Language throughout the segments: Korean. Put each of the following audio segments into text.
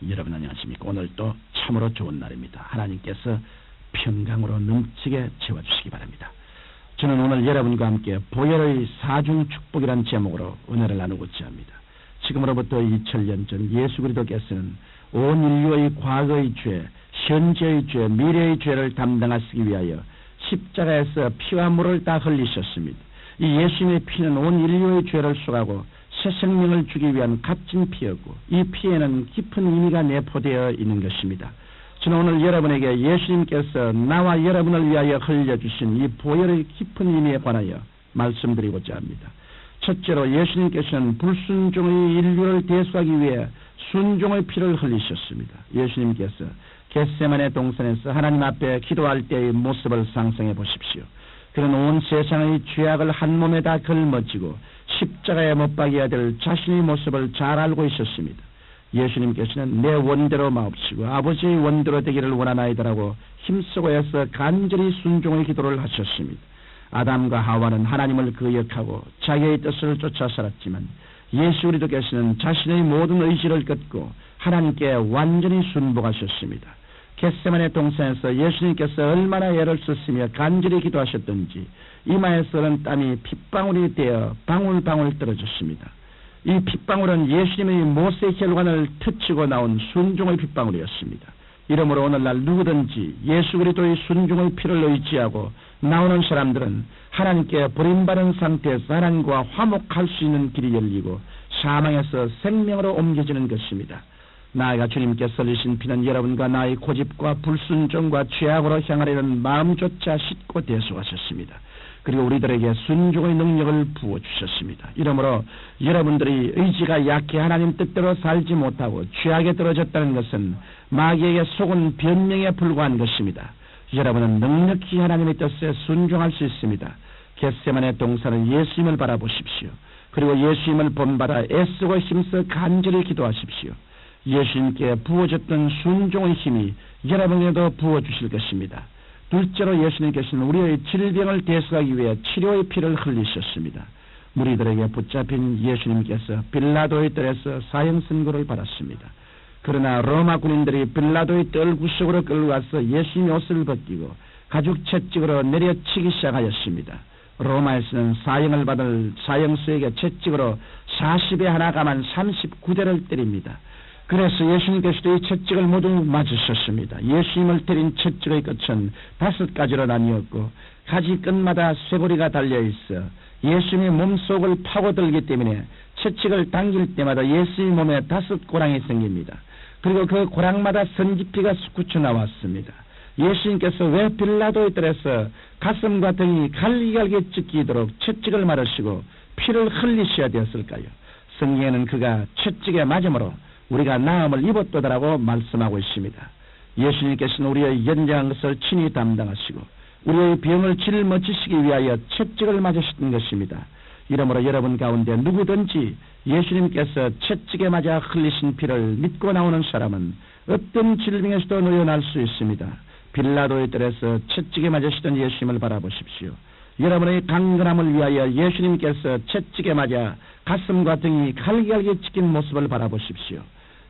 여러분 안녕하십니까? 오늘 또 참으로 좋은 날입니다. 하나님께서 평강으로 넘치게 채워주시기 바랍니다. 저는 오늘 여러분과 함께 보혈의 사중 축복이라는 제목으로 은혜를 나누고자 합니다. 지금으로부터 2000년 전 예수 그리스도께서는 온 인류의 과거의 죄, 현재의 죄, 미래의 죄를 담당하시기 위하여 십자가에서 피와 물을 다 흘리셨습니다. 이 예수님의 피는 온 인류의 죄를 속하고 새 생명을 주기 위한 값진 피였고, 이 피에는 깊은 의미가 내포되어 있는 것입니다. 저는 오늘 여러분에게 예수님께서 나와 여러분을 위하여 흘려주신 이 보혈의 깊은 의미에 관하여 말씀드리고자 합니다. 첫째로 예수님께서는 불순종의 인류를 대수하기 위해 순종의 피를 흘리셨습니다. 예수님께서 겟세마네 동산에서 하나님 앞에 기도할 때의 모습을 상상해 보십시오. 그는 온 세상의 죄악을 한 몸에 다 걸머쥐고 십자가에 못 박아야 될 자신의 모습을 잘 알고 있었습니다. 예수님께서는 내 원대로 마옵시고 아버지의 원대로 되기를 원하나이다라고 힘쓰고 해서 간절히 순종의 기도를 하셨습니다. 아담과 하와는 하나님을 거역하고 자기의 뜻을 쫓아 살았지만 예수 그리스도께서는 자신의 모든 의지를 끊고 하나님께 완전히 순복하셨습니다. 겟세마네 동산에서 예수님께서 얼마나 애를 쓰시며 간절히 기도하셨던지 이마에서 흐른 땀이 핏방울이 되어 방울방울 떨어졌습니다. 이 핏방울은 예수님의 모세 혈관을 터치고 나온 순종의 핏방울이었습니다. 이러므로 오늘날 누구든지 예수 그리스도의 순종의 피를 의지하고 나오는 사람들은 하나님께 버림받은 상태에서 하나님과 화목할 수 있는 길이 열리고 사망에서 생명으로 옮겨지는 것입니다. 나아가 주님께서 흘리신 피는 여러분과 나의 고집과 불순종과 죄악으로 향하려는 마음조차 씻고 대수하셨습니다. 그리고 우리들에게 순종의 능력을 부어주셨습니다. 이러므로 여러분들이 의지가 약해 하나님 뜻대로 살지 못하고 죄악에 떨어졌다는 것은 마귀에게 속은 변명에 불과한 것입니다. 여러분은 넉넉히 하나님의 뜻에 순종할 수 있습니다. 겟세마네 동산의 예수님을 바라보십시오. 그리고 예수님을 본받아 애쓰고 힘써 간절히 기도하십시오. 예수님께 부어졌던 순종의 힘이 여러분에게도 부어주실 것입니다. 둘째로 예수님께서는 우리의 질병을 대수하기 위해 치료의 피를 흘리셨습니다. 무리들에게 붙잡힌 예수님께서 빌라도의 뜰에서 사형 선고를 받았습니다. 그러나 로마 군인들이 빌라도의 뜰 구석으로 끌고 가서 예수님의 옷을 벗기고 가죽 채찍으로 내려치기 시작하였습니다. 로마에서는 사형을 받을 사형수에게 채찍으로 40에 하나 감한 39대를 때립니다. 그래서 예수님께서도 이 채찍을 모두 맞으셨습니다. 예수님을 때린 채찍의 끝은 5가지로 나뉘었고 가지 끝마다 쇠고리가 달려있어 예수님의 몸속을 파고들기 때문에 채찍을 당길 때마다 예수님의 몸에 5고랑이 생깁니다. 그리고 그 고랑마다 선지피가 솟구쳐 나왔습니다. 예수님께서 왜 빌라도의 뜰에서 가슴과 등이 갈기갈기 찢기도록 채찍을 맞으시고 피를 흘리셔야 되었을까요? 성경에는 그가 채찍에 맞음으로 우리가 나음을 입었도다라고 말씀하고 있습니다. 예수님께서는 우리의 연장한 것을 친히 담당하시고 우리의 병을 짊어지시기 위하여 채찍을 맞으셨던 것입니다. 이러므로 여러분 가운데 누구든지 예수님께서 채찍에 맞아 흘리신 피를 믿고 나오는 사람은 어떤 질병에서도 놓여날 수 있습니다. 빌라도의 뜰에서 채찍에 맞으시던 예수님을 바라보십시오. 여러분의 강건함을 위하여 예수님께서 채찍에 맞아 가슴과 등이 갈기갈기 찢긴 모습을 바라보십시오.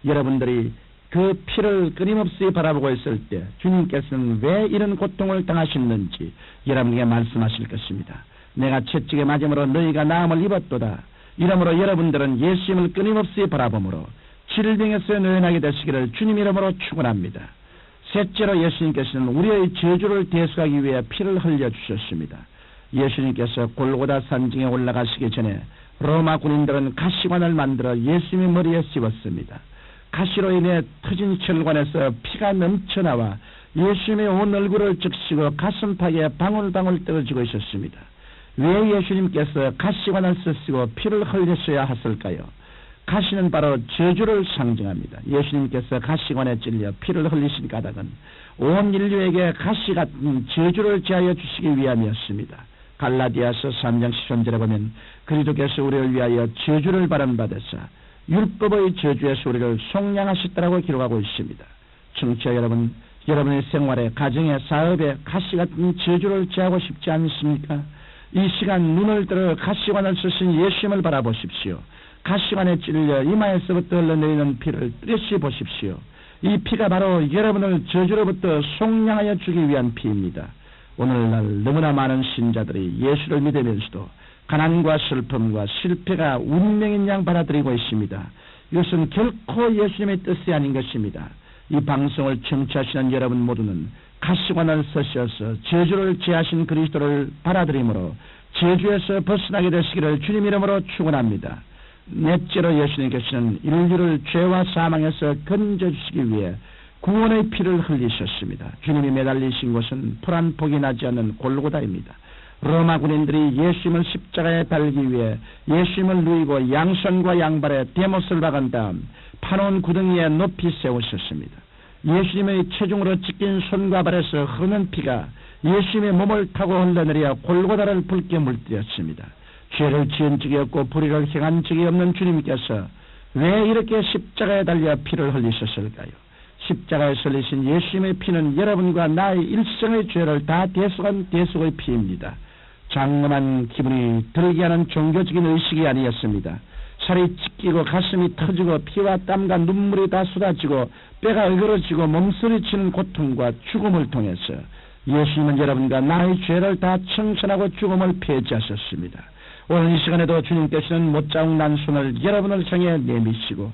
여러분들이 그 피를 끊임없이 바라보고 있을 때 주님께서는 왜 이런 고통을 당하셨는지 여러분에게 말씀하실 것입니다. 내가 채찍에 맞음으로 너희가 나음을 입었도다. 이러므로 여러분들은 예수님을 끊임없이 바라보므로 질병에서 노연하게 되시기를 주님 이름으로 축원합니다. 셋째로 예수님께서는 우리의 저주를 대수하기 위해 피를 흘려주셨습니다. 예수님께서 골고다 산증에 올라가시기 전에 로마 군인들은 가시관을 만들어 예수님의 머리에 씌웠습니다. 가시로 인해 터진 혈관에서 피가 넘쳐나와 예수님의 온 얼굴을 적시고 가슴팍에 방울방울 떨어지고 있었습니다. 왜 예수님께서 가시관을 쓰시고 피를 흘리셔야 했을까요? 가시는 바로 저주를 상징합니다. 예수님께서 가시관에 찔려 피를 흘리신 까닭은 온 인류에게 가시 같은 저주를 제하여 주시기 위함이었습니다. 갈라디아서 3장 10절에 보면 그리스도께서 우리를 위하여 저주를 발언받으사 율법의 저주에서 우리를 속량하셨다라고 기록하고 있습니다. 청취자 여러분, 여러분의 생활에, 가정에, 사업에 가시 같은 저주를 제하고 싶지 않습니까? 이 시간 눈을 들어 가시관을 쓰신 예수님을 바라보십시오. 가시관에 찔려 이마에서부터 흘러내리는 피를 뚜렷이 보십시오. 이 피가 바로 여러분을 저주로부터 속량하여 주기 위한 피입니다. 오늘날 너무나 많은 신자들이 예수를 믿으면서도 가난과 슬픔과 실패가 운명인 양 받아들이고 있습니다. 이것은 결코 예수님의 뜻이 아닌 것입니다. 이 방송을 청취하시는 여러분 모두는 가시관을 쓰셔서 저주를 제하신 그리스도를 받아들임으로 저주에서 벗어나게 되시기를 주님 이름으로 축원합니다. 넷째로 예수님께서는 인류를 죄와 사망에서 건져주시기 위해 구원의 피를 흘리셨습니다. 주님이 매달리신 곳은 풀한 폭이 나지 않는 골고다입니다. 로마 군인들이 예수님을 십자가에 달기 위해 예수님을 누이고 양손과 양발에 대못을 박은 다음 파놓은 구덩이에 높이 세우셨습니다. 예수님의 체중으로 찢긴 손과 발에서 흐르는 피가 예수님의 몸을 타고 흘러내려 골고다를 붉게 물들였습니다. 죄를 지은 적이 없고 불의를 행한 적이 없는 주님께서 왜 이렇게 십자가에 달려 피를 흘리셨을까요? 십자가에 흘리신 예수님의 피는 여러분과 나의 일생의 죄를 다 대속한 대속의 피입니다. 장엄한 기분이 들게 하는 종교적인 의식이 아니었습니다. 살이 찢기고 가슴이 터지고 피와 땀과 눈물이 다 쏟아지고 뼈가 으그러지고 몸서리치는 고통과 죽음을 통해서 예수님은 여러분과 나의 죄를 다 청산하고 죽음을 폐지하셨습니다. 오늘 이 시간에도 주님께서는 못자국 난 손을 여러분을 향해 내미시고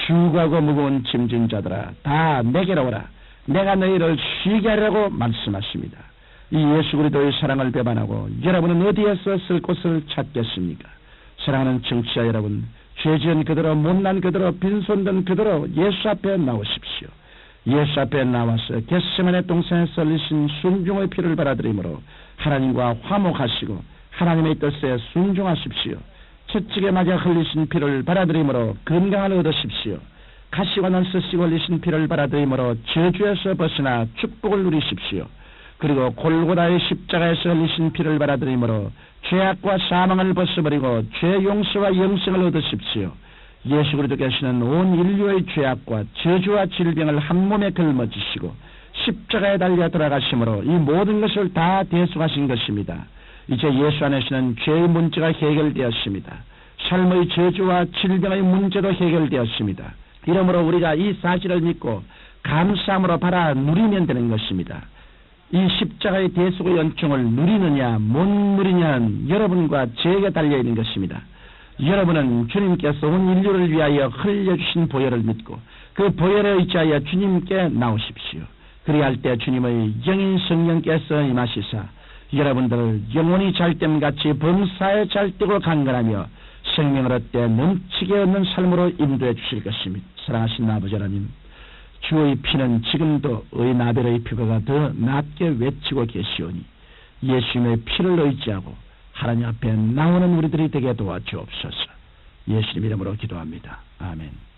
수고하고 무거운 짐진 자들아 다 내게로 오라. 내가 너희를 쉬게 하려고 말씀하십니다. 이 예수 그리스도의 사랑을 배반하고 여러분은 어디에서 쓸 곳을 찾겠습니까? 사랑하는 청취자 여러분, 죄지은 그대로 못난 그대로 빈손든 그대로 예수 앞에 나오십시오. 예수 앞에 나와서 겟세마네 동산에서 흘리신 순종의 피를 받아들임으로 하나님과 화목하시고 하나님의 뜻에 순종하십시오. 채찍에 맞아 흘리신 피를 받아들임으로 건강을 얻으십시오. 가시관을 쓰시고 흘리신 피를 받아들임으로 저주에서 벗어나 축복을 누리십시오. 그리고 골고다의 십자가에서 흘리신 피를 받아들임으로 죄악과 사망을 벗어버리고 죄 용서와 영생을 얻으십시오. 예수 그리스도께서는 온 인류의 죄악과 저주와 질병을 한 몸에 걸머지시고 십자가에 달려 돌아가심으로 이 모든 것을 다 대속하신 것입니다. 이제 예수 안에서는 죄의 문제가 해결되었습니다. 삶의 저주와 질병의 문제도 해결되었습니다. 이러므로 우리가 이 사실을 믿고 감사함으로 바라 누리면 되는 것입니다. 이 십자가의 대속의 연총을 누리느냐 못 누리냐는 여러분과 저에게 달려있는 것입니다. 여러분은 주님께서 온 인류를 위하여 흘려주신 보혈을 믿고 그 보혈에 의지하여 주님께 나오십시오. 그리할 때 주님의 영인 성령께서 임하시사 여러분들을 영혼이 잘됨같이 범사에 잘되고 강건하며 생명을 얻되 넘치게 얻는 삶으로 인도해 주실 것입니다. 사랑하신 아버지 하나님, 주의 피는 지금도 의나벨의 피보다 더 낮게 외치고 계시오니 예수님의 피를 의지하고 하나님 앞에 나오는 우리들이 되게 도와주옵소서. 예수님 이름으로 기도합니다. 아멘.